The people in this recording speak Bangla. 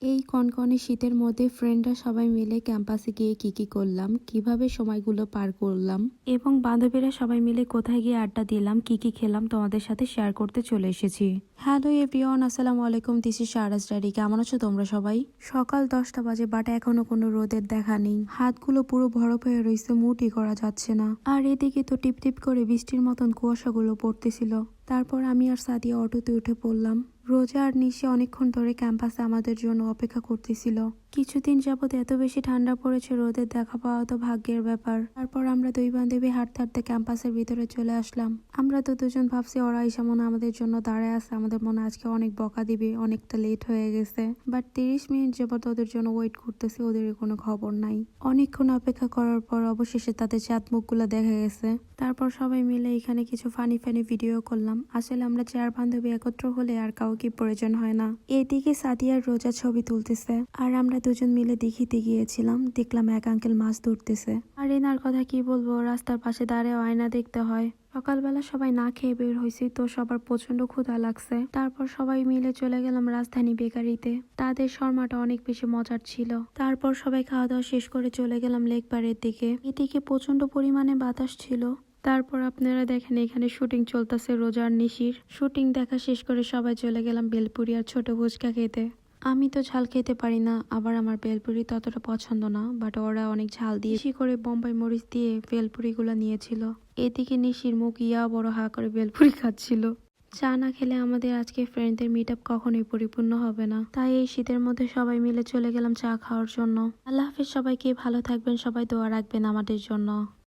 এই কনকনে শীতের মধ্যে ফ্রেন্ডরা সবাই মিলে ক্যাম্পাসে গিয়ে কি করলাম, কিভাবে সময়গুলো পার করলাম এবং বান্ধবীরা সবাই মিলে কোথায় গিয়ে আড্ডা দিলাম, কি খেলাম তোমাদের সাথে শেয়ার করতে চলে এসেছি। হ্যালো এভরিওয়ান, আসসালামু আলাইকুম, দিস ইজ শাহরাজ ডায়েরি। কেমন আছো তোমরা সবাই? সকাল 10টা বাজে, বাট এখনো কোনো রোদের দেখা নেই। হাতগুলো পুরো বরফ হয়ে রয়েছে, মুটই করা যাচ্ছে না। আর এদিকে তো টিপ টিপ করে বৃষ্টির মতন কুয়াশাগুলো পড়তেছিল। তারপর আমি আর সাদিয়া অটোতে উঠে পড়লাম। রোজা আর নিশি অনেকক্ষণ ধরে ক্যাম্পাসে আমাদের জন্য অপেক্ষা করতেছিল। কিছুদিন যাবত এত বেশি ঠান্ডা পড়েছে, রোদের দেখা পাওয়া তো ভাগ্যের ব্যাপার। তারপর আমরা দুই বান্ধবী হাঁটতে হাঁটতে ক্যাম্পাসের ভিতরে চলে আসলাম। আমরা তো দুজন ভাবছি ওরা এসে মনে আমাদের জন্য দাঁড়ায় আছে, আমাদের মনে আজকে অনেক বকা দিবে, অনেকটা লেট হয়ে গেছে। বাট 30 মিনিট যাবত ওদের জন্য ওয়েট করতেছি, ওদের কোনো খবর নাই। অনেকক্ষণ অপেক্ষা করার পর অবশেষে তাদের চাঁদ মুখগুলো দেখা গেছে। তারপর সবাই মিলে এখানে কিছু ফানি ভিডিও করলাম। আসলে আমরা 4 বান্ধবী একত্র হলে আর কাউকে প্রয়োজন হয় না। এদিকে সাদিয়ার রোজা ছবি তুলতেছে, আর আমরা দুজন মিলে দিঘিতে গিয়েছিলাম। দেখলাম এক আঙ্কেল মাছ ধরতেছে। আর এনার কথা কি বলবো, রাস্তার পাশে দাঁড়িয়ে আয়না দেখতে হয়। সকালবেলা সবাই না খেয়ে বের হয়েছি, তো সবার প্রচন্ড ক্ষুধা লাগছে। তারপর সবাই মিলে চলে গেলাম রাজধানী বেকারিতে। তাদের শর্মাটা অনেক বেশি মজার ছিল। তারপর সবাই খাওয়া দাওয়া শেষ করে চলে গেলাম লেক পাড়ের দিকে। এদিকে প্রচন্ড পরিমাণে বাতাস ছিল। তারপর আপনারা দেখেন এখানে শুটিং চলতেছে রোজার নিশির। শুটিং দেখা শেষ করে সবাই চলে গেলাম বেলপুরি আর ছোট ফুচকা খেতে। আমি তো ঝাল খেতে পারি না, আবার আমার বেলপুরি ততটা পছন্দ না, বাট ওরা অনেক ঝাল দিয়ে বেশি করে বোম্বাই মরিচ দিয়ে বেলপুরি গুলা নিয়েছিল। এদিকে নিশির মুখ ইয়া বড় হা করে বেলপুরি খাচ্ছিল। চা না খেলে আমাদের আজকে ফ্রেন্ডদের মিট আপ কখনোই পরিপূর্ণ হবে না। তাই এই শীতের মধ্যে সবাই মিলে চলে গেলাম চা খাওয়ার জন্য। আল্লাহ হাফেজ সবাইকে, ভালো থাকবেন সবাই, দোয়া রাখবেন আমাদের জন্য।